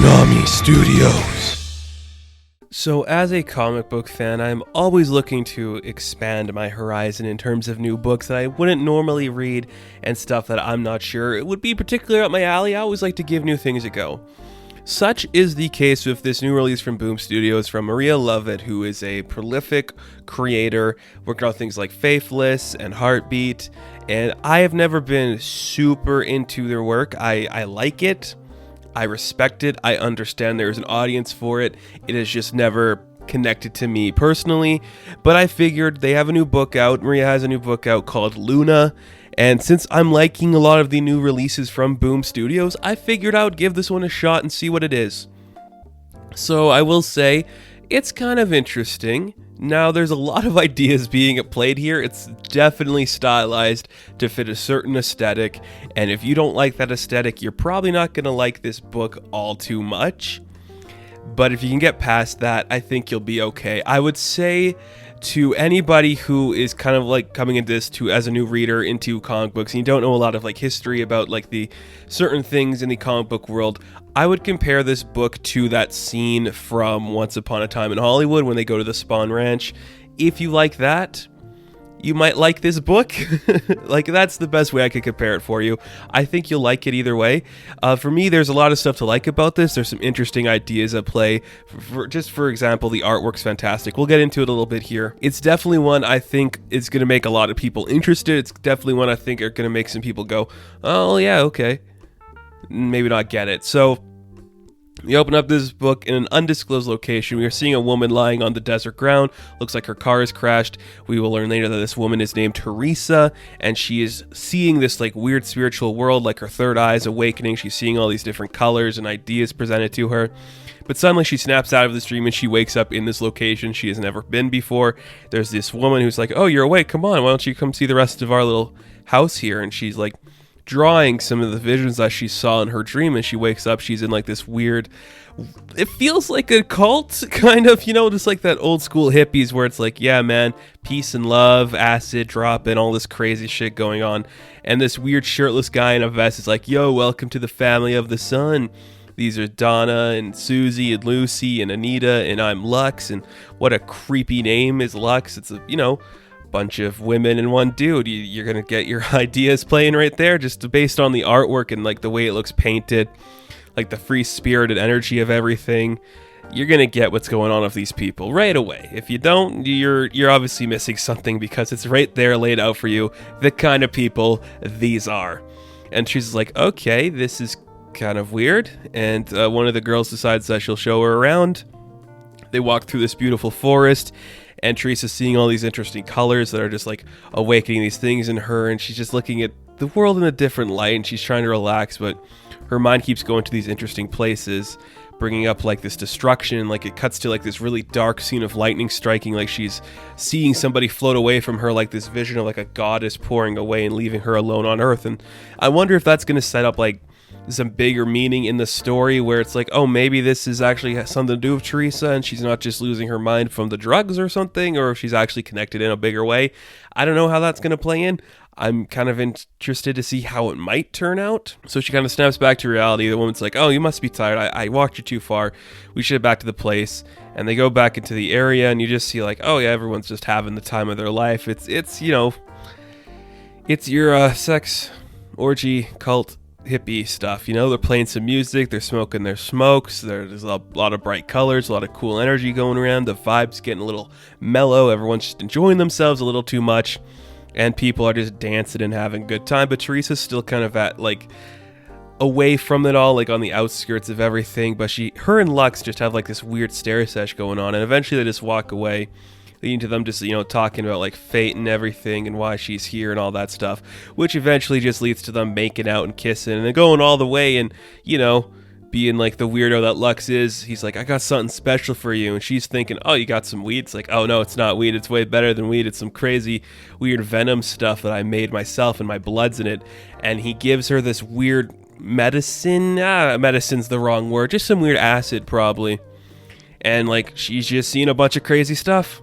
Toonami Studios. So as a comic book fan, I'm always looking to expand my horizon in terms of new books that I wouldn't normally read and stuff that I'm not sure it would be particularly up my alley. I always like to give new things a go. Such is the case with this new release from Boom Studios from Maria Lovett, who is a prolific creator, working on things like Faithless and Heartbeat, and I have never been super into their work. I like it. I respect it. I understand there's an audience for it. It has just never connected to me personally. But I figured they have a new book out. Maria has a new book out called Luna. And since I'm liking a lot of the new releases from Boom Studios, I figured I would give this one a shot and see what it is. So I will say, it's kind of interesting. Now, there's a lot of ideas being played here. It's definitely stylized to fit a certain aesthetic, and if you don't like that aesthetic, you're probably not going to like this book all too much. But if you can get past that, I think you'll be okay. I would say to anybody who is kind of like coming into this as a new reader into comic books and you don't know a lot of like history about like the certain things in the comic book world, I would compare this book to that scene from Once Upon a Time in Hollywood when they go to the Spawn Ranch. If you like that, you might like this book. Like, that's the best way I could compare it for you. I think you'll like it either way. For me, there's a lot of stuff to like about this. There's some interesting ideas at play. For example, the artwork's fantastic. We'll get into it a little bit here. It's definitely one I think is going to make a lot of people interested. It's definitely one I think are going to make some people go, oh yeah, okay. Maybe not get it. So we open up this book in an undisclosed location. We are seeing a woman lying on the desert ground. Looks like her car has crashed. We will learn later that this woman is named Teresa, and she is seeing this like weird spiritual world, like her third eye is awakening. She's seeing all these different colors and ideas presented to her. But suddenly she snaps out of this dream and she wakes up in this location she has never been before. There's this woman who's like, oh, you're awake. Come on. Why don't you come see the rest of our little house here? And she's like drawing some of the visions that she saw in her dream, and she wakes up, she's in like this weird, it feels like a cult kind of, just like that old school hippies where it's like, yeah man, peace and love, acid drop, and all this crazy shit going on. And this weird shirtless guy in a vest is like, yo, welcome to the family of the sun. These are Donna and Susie and Lucy and Anita, and I'm Lux. And what a creepy name is Lux. It's a bunch of women and one dude. You're gonna get your ideas playing right there, just based on the artwork and like the way it looks painted, like the free spirited energy of everything. You're gonna get what's going on with these people right away. If you don't, you're obviously missing something, because it's right there laid out for you the kind of people these are. And she's like, okay, this is kind of weird. And one of the girls decides that she'll show her around. They walk through this beautiful forest, and Teresa's seeing all these interesting colors that are just like awakening these things in her, and she's just looking at the world in a different light, and she's trying to relax, but her mind keeps going to these interesting places, bringing up like this destruction. Like, it cuts to like this really dark scene of lightning striking, like she's seeing somebody float away from her, like this vision of like a goddess pouring away and leaving her alone on Earth. And I wonder if that's going to set up like some bigger meaning in the story, where it's like, oh, maybe this is actually something to do with Teresa and she's not just losing her mind from the drugs or something, or if she's actually connected in a bigger way. I don't know how that's going to play in. I'm kind of interested to see how it might turn out. So she kind of snaps back to reality. The woman's like, oh, you must be tired. I walked you too far. We should head back to the place. And they go back into the area, and you just see like, oh yeah, everyone's just having the time of their life. It's it's your sex orgy cult hippie stuff. They're playing some music, they're smoking their smokes, there's a lot of bright colors, a lot of cool energy going around, the vibe's getting a little mellow, everyone's just enjoying themselves a little too much, and people are just dancing and having a good time. But Teresa's still kind of at like away from it all, like on the outskirts of everything. But her and Lux just have like this weird stare sesh going on, and eventually they just walk away, leading to them just, talking about like fate and everything and why she's here and all that stuff, which eventually just leads to them making out and kissing and then going all the way and, being like the weirdo that Lux is. He's like, I got something special for you. And she's thinking, oh, you got some weed? It's like, oh no, it's not weed. It's way better than weed. It's some crazy, weird venom stuff that I made myself and my blood's in it. And he gives her this weird medicine. Medicine's the wrong word. Just some weird acid probably. And like, she's just seeing a bunch of crazy stuff.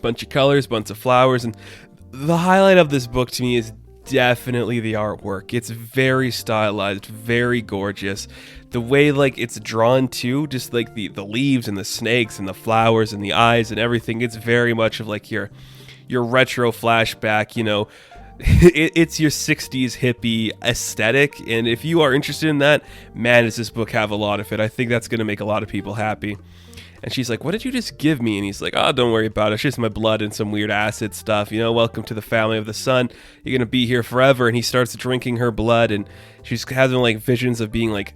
Bunch of colors, bunch of flowers, and the highlight of this book to me is definitely the artwork. It's very stylized, very gorgeous. The way like it's drawn too, just like the leaves and the snakes and the flowers and the eyes and everything, it's very much of like your retro flashback, you know. It's your 60s hippie aesthetic, and if you are interested in that, man, does this book have a lot of it. I think that's going to make a lot of people happy. And she's like, what did you just give me? And he's like, oh, don't worry about it. It's just my blood and some weird acid stuff. You know, welcome to the family of the sun. You're going to be here forever. And he starts drinking her blood, and she's having like visions of being like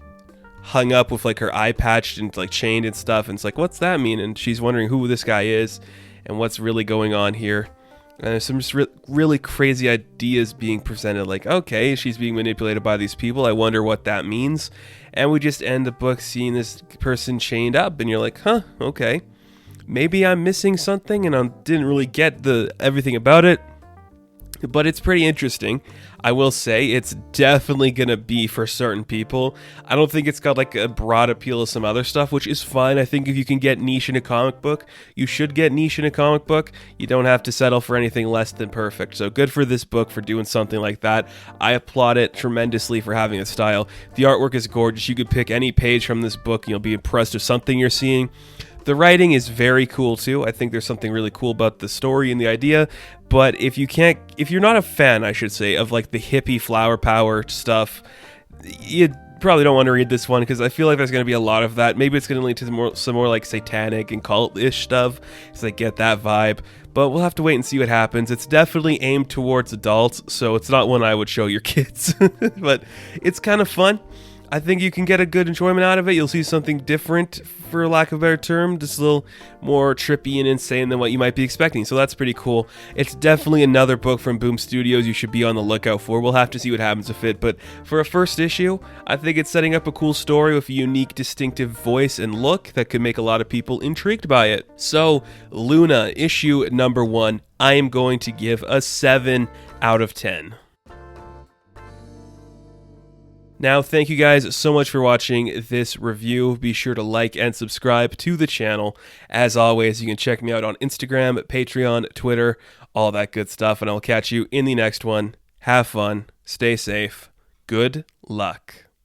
hung up with like her eye patched and like chained and stuff. And it's like, what's that mean? And she's wondering who this guy is and what's really going on here. And there's some just really crazy ideas being presented, like, okay, she's being manipulated by these people. I wonder what that means. And we just end the book seeing this person chained up, and you're like, huh, okay. Maybe I'm missing something, and I didn't really get everything about it. But it's pretty interesting. I will say it's definitely going to be for certain people. I don't think it's got like a broad appeal of some other stuff, which is fine. I think if you can get niche in a comic book, you should get niche in a comic book. You don't have to settle for anything less than perfect. So good for this book for doing something like that. I applaud it tremendously for having a style. The artwork is gorgeous. You could pick any page from this book and you'll be impressed with something you're seeing. The writing is very cool too. I think there's something really cool about the story and the idea. But if you're not a fan, I should say, of like the hippie flower power stuff, you probably don't want to read this one, because I feel like there's going to be a lot of that. Maybe it's going to lead to some more like satanic and cult-ish stuff, because I get that vibe. But we'll have to wait and see what happens. It's definitely aimed towards adults, so it's not one I would show your kids. But it's kind of fun. I think you can get a good enjoyment out of it. You'll see something different, for lack of a better term, just a little more trippy and insane than what you might be expecting. So that's pretty cool. It's definitely another book from Boom Studios you should be on the lookout for. We'll have to see what happens with it. But for a first issue, I think it's setting up a cool story with a unique, distinctive voice and look that could make a lot of people intrigued by it. So, Luna, issue number 1, I am going to give a 7 out of 10. Now, thank you guys so much for watching this review. Be sure to like and subscribe to the channel. As always, you can check me out on Instagram, Patreon, Twitter, all that good stuff, and I'll catch you in the next one. Have fun, stay safe, good luck.